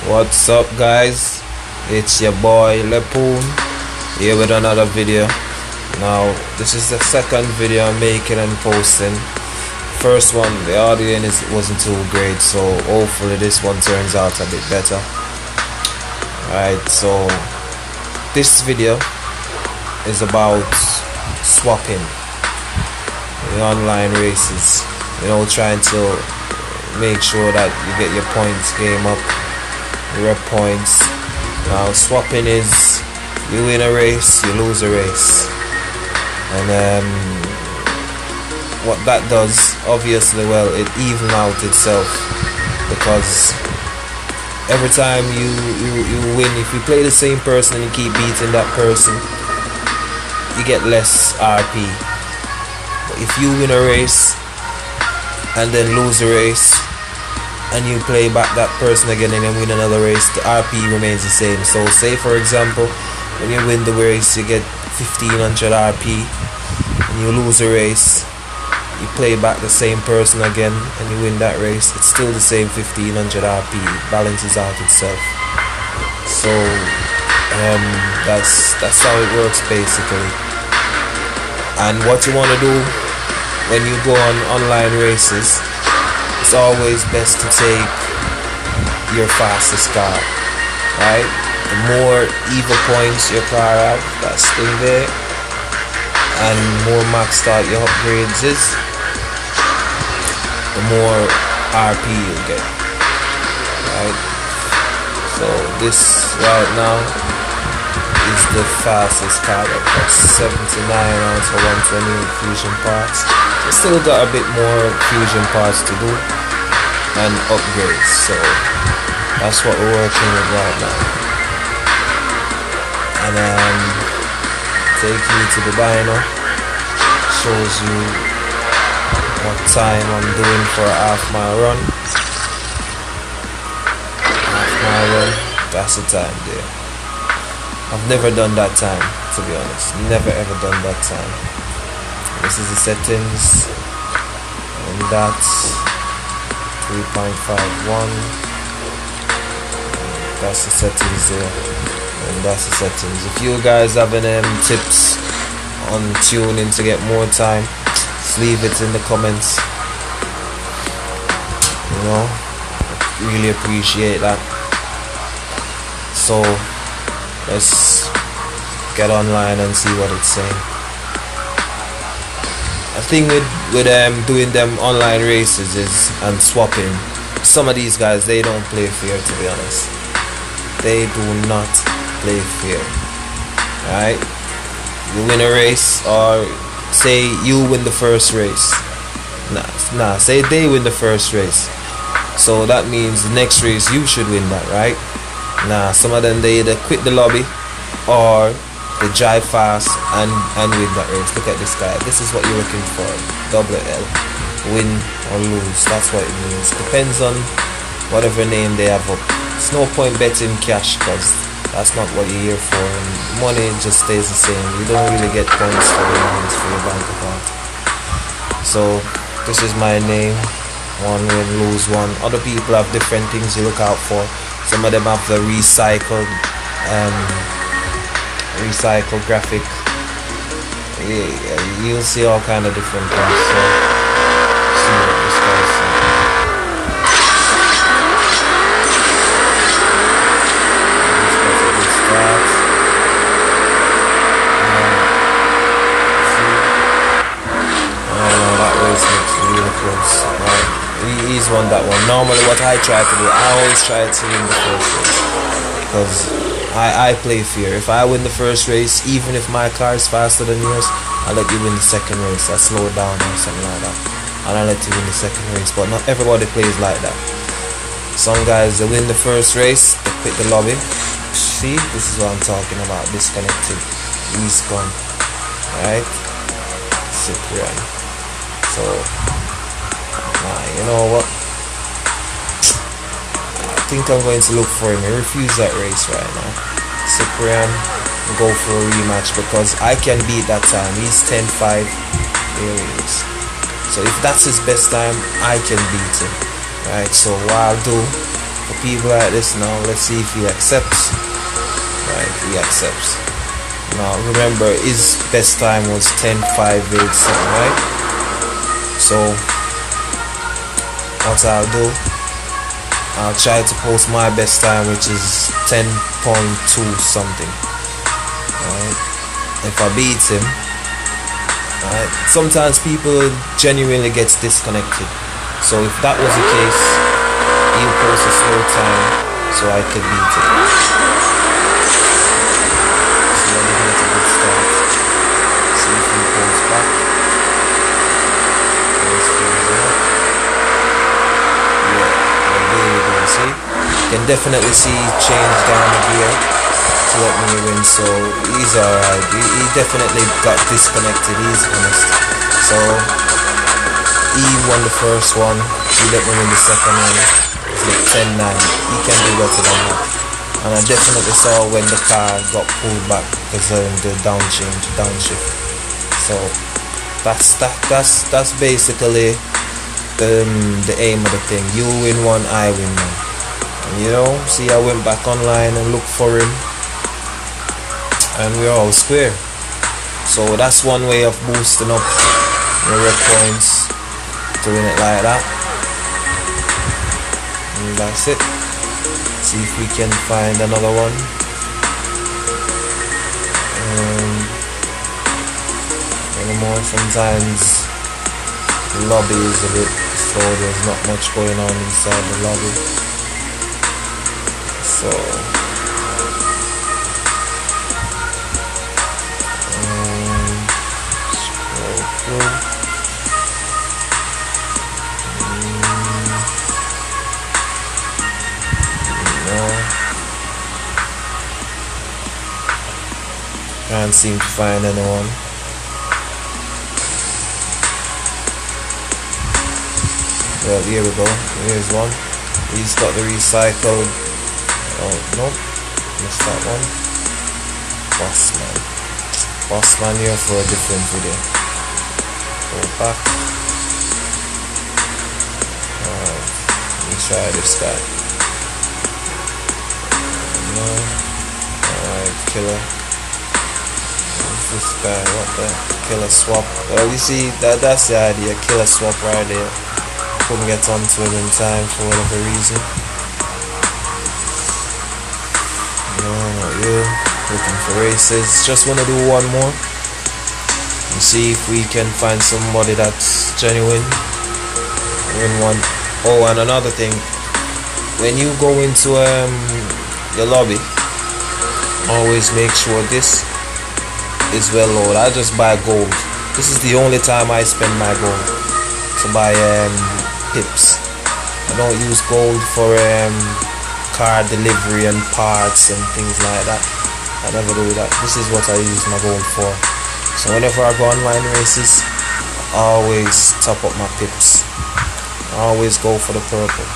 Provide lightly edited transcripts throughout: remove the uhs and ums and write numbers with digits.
What's up, guys? It's your boy Lepoon here with another video. Now this is the second video I'm making and posting. First one, the audio wasn't too great, so hopefully this one turns out a bit better. Alright, so this video is about swapping in online races, trying to make sure that you get your points game up, your points. Now swapping is you win a race, you lose a race, and what that does, obviously, well, it evens out itself, because every time you win, if you play the same person and you keep beating that person, you get less RP. But if you win a race and then lose a race and you play back that person again and then win another race, the RP remains the same. So say for example, when you win the race you get 1500 RP, and you lose a race, you play back the same person again and you win that race, it's still the same 1500 RP. It balances out itself. So that's how it works basically. And what you want to do when you go on online races, it's always best to take your fastest car, right? The more EVA points your car have, that's still there, and more maxed out your upgrades is, the more RP you get, right? So this right now is the fastest car that costs 79 out of 120 fusion parts. So still got a bit more fusion parts to do and upgrades, so that's what we're working with right now. And take you to the dyno, shows you what time I'm doing for a half-mile run. Half-mile run, that's the time there. I've never done that time, to be honest. Never ever done that time. This is the settings, and that's 3.51. That's the settings there, and that's the settings. If you guys have any tips on tuning to get more time, just leave it in the comments. Really appreciate that. So let's get online and see what it's saying. The thing with doing them online races is, and swapping, some of these guys, they don't play fair, to be honest. They do not play fair, right? You win a race, or say you win the first race. Nah, say they win the first race, so that means the next race you should win that, right? Nah, some of them, they either quit the lobby or they drive fast and win that race. Look at this guy. This is what you're looking for. Double L. Win or lose. That's what it means. Depends on whatever name they have up. It's no point betting cash, because that's not what you're here for. And money just stays the same. You don't really get points for the lines for your bank account. So this is my name. One win, lose one. Other people have different things you look out for. Some of them have the recycled graphic. You'll see all kind of different things. So see what this guy's saying. That race looks really close. Right? He's won that one. Normally what I try to do, I always try to win the first race, because I play fair. If I win the first race, even if my car is faster than yours, I'll let you win the second race. I slow it down or something like that, and I'll let you win the second race. But not everybody plays like that. Some guys, they win the first race, they quit the lobby. See, this is what I'm talking about. Disconnected. He's gone. Right? Cyprian. So you know what? I think I'm going to look for him. I refuse that race right now. Cyprian, go for a rematch, because I can beat that time. He's 10-5. There he is. So if that's his best time, I can beat him. Right? So what I'll do, for people like this. Now let's see if he accepts. Right, he accepts. Now remember, his best time was 10.587, right? So what I'll do, I'll try to post my best time, which is 10.2 something. Right? If I beat him, right? Sometimes people genuinely gets disconnected. So if that was the case, he'll post a slow time so I could beat him. So let me get a good start. See if he pulls back. Yeah, well, there you go. See, you can definitely see change down the gear to let me win. So he's alright. He definitely got disconnected. He's honest. So he won the first one. He let me win the second one. It's like 10-9. He can do better than that. And I definitely saw when the car got pulled back because of the downshift. So that's basically the aim of the thing. You win one, I win one. And, you know, see, I went back online and looked for him, and we're all square. So that's one way of boosting up your red points, doing it like that. And that's it. See if we can find another one. Anymore. Sometimes the lobby is a bit slow. There's not much going on inside the lobby. So scroll through. Can't seem to find anyone. Well, here we go. Here's one. He's got the recycled. Oh, nope. Missed that one. Bossman here for a different video. Go back. Alright. Let me try this guy. No. Alright, killer. This guy, what the killer swap? Well, you see, that's the idea, killer swap right there. Couldn't get onto him in time for whatever reason. No, not you. Looking for races. Just want to do one more and see if we can find somebody that's genuine. Win one. Oh, and another thing, when you go into your lobby, always make sure this is well loaded. I just buy gold. This is the only time I spend my gold to buy pips. I don't use gold for car delivery and parts and things like that. I never do that. This is what I use my gold for. So whenever I go online races, I always top up my pips. I always go for the purple.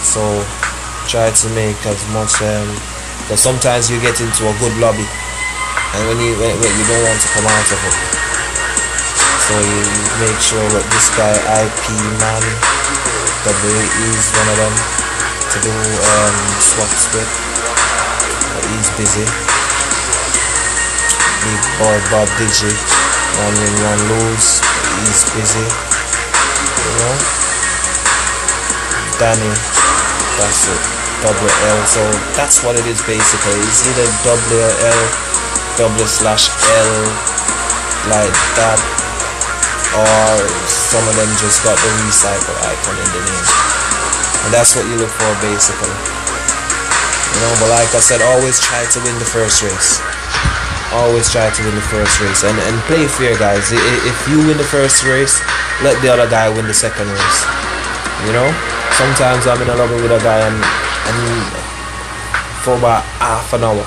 So try to make as much because sometimes you get into a good lobby and when you don't want to come out of it, so you make sure that this guy IP man is one of them to do swaps with, but he's busy. Big boy Bob Digi, one win one lose, he's busy, you know. Danny, that's it. Double L, so that's what it is basically. It's either double L, double/L like that, or some of them just got the recycle icon in the name, and that's what you look for basically, you know. But like I said, always try to win the first race. Always try to win the first race, and play fair, guys. If you win the first race, let the other guy win the second race, you know. Sometimes I'm in a lobby with a guy and for about half an hour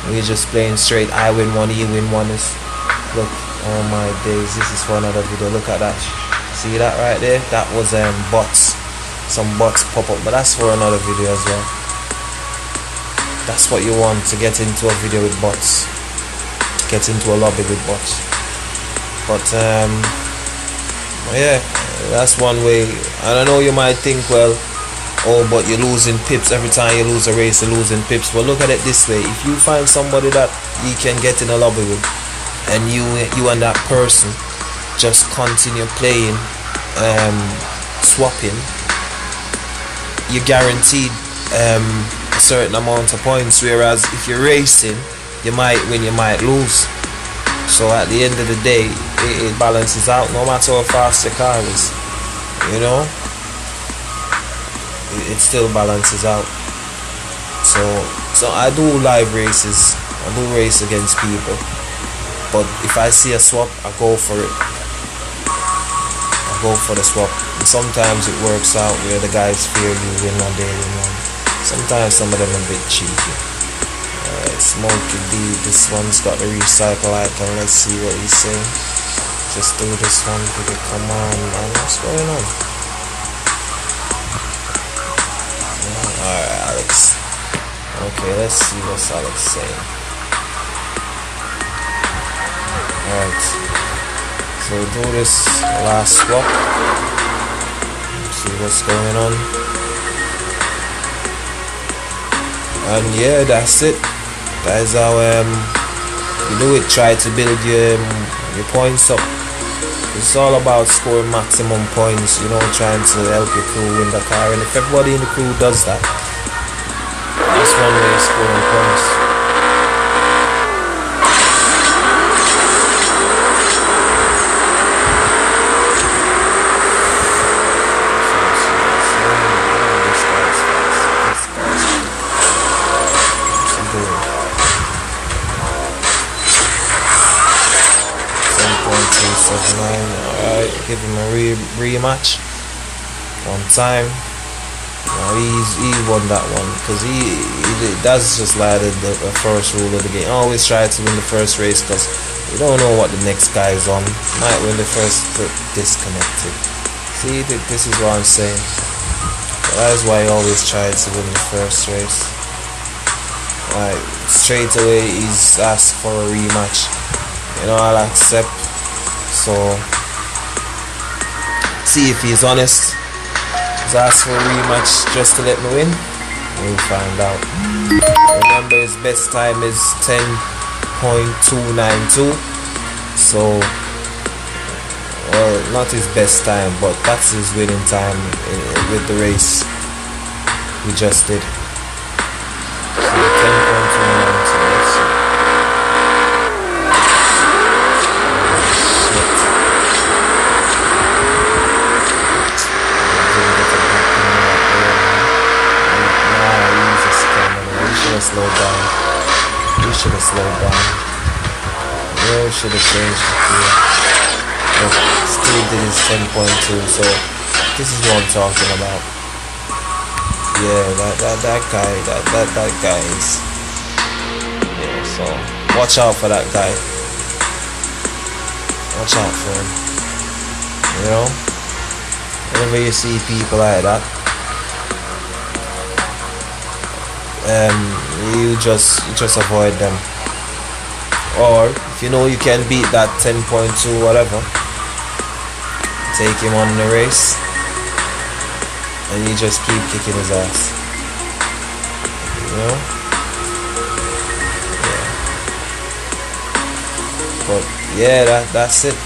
we're just playing straight. I win one, he win one. Look, oh my days, this is for another video. Look at that. See that right there? That was bots. Some bots pop up, but that's for another video as well. That's what you want, to get into a video with bots, get into a lobby with bots. But yeah, That's one way. And I know you might think, well, oh, but you're losing pips every time you lose a race. You're losing pips. But look at it this way: if you find somebody that you can get in a lobby with, and you and that person just continue playing, swapping, you're guaranteed a certain amount of points. Whereas if you're racing, you might win, you might lose. So at the end of the day, it balances out. No matter how fast your car is, you know, it still balances out. So I do live races. I do race against people. But if I see a swap, I go for it. I go for the swap. And sometimes it works out where the guys fear you win one day, win one. Sometimes some of them are a bit cheeky. Alright, Smokey D. This one's got the recycle icon. Let's see what he's saying. Just do this one. Come on, man. What's going on? Alright, Alex. Okay, let's see what's Alex saying. Alright, so do this last swap. See what's going on. And yeah, that's it. That is how you do it. Try to build your points up. It's all about scoring maximum points, you know, trying to help your crew win the car. And if everybody in the crew does that, that's one way of scoring points. Alright, give him a rematch one time. He won that one because that's just like the first rule of the game. Always try to win the first race because you don't know what the next guy is on. Might win the first, but disconnected. See, this is what I'm saying. That is why I always try to win the first race. Like straight away he's asked for a rematch. You know, I'll accept. So see if he's honest. He's asked for a rematch just to let me win. We'll find out. Remember, his best time is 10.292. So, well, not his best time, but that's his winning time with the race we just did. So 10.292. Let's see. Slow down. We should have slowed down. Yeah, we should have changed the gear. But still did his 10.2, so this is what I'm talking about. Yeah, that guy is. Yeah, so watch out for that guy. Watch out for him. You know? Whenever you see people like that, you just avoid them. Or if you know you can beat that 10.2 whatever, take him on the race and you just keep kicking his ass, you know. Yeah. But yeah, that's it.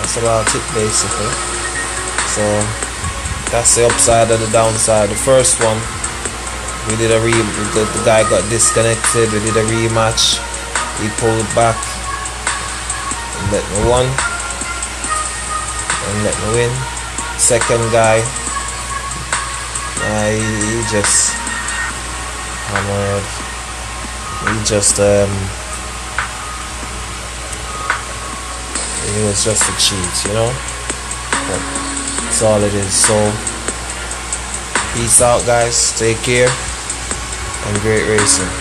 That's about it basically. So that's the upside and the downside. The first one, we did the guy got disconnected. We did a rematch. He pulled back and let me win. And let me win. Second guy, he just hammered. He just it was just a cheat, you know. But that's all it is. So peace out, guys. Take care. And great racing.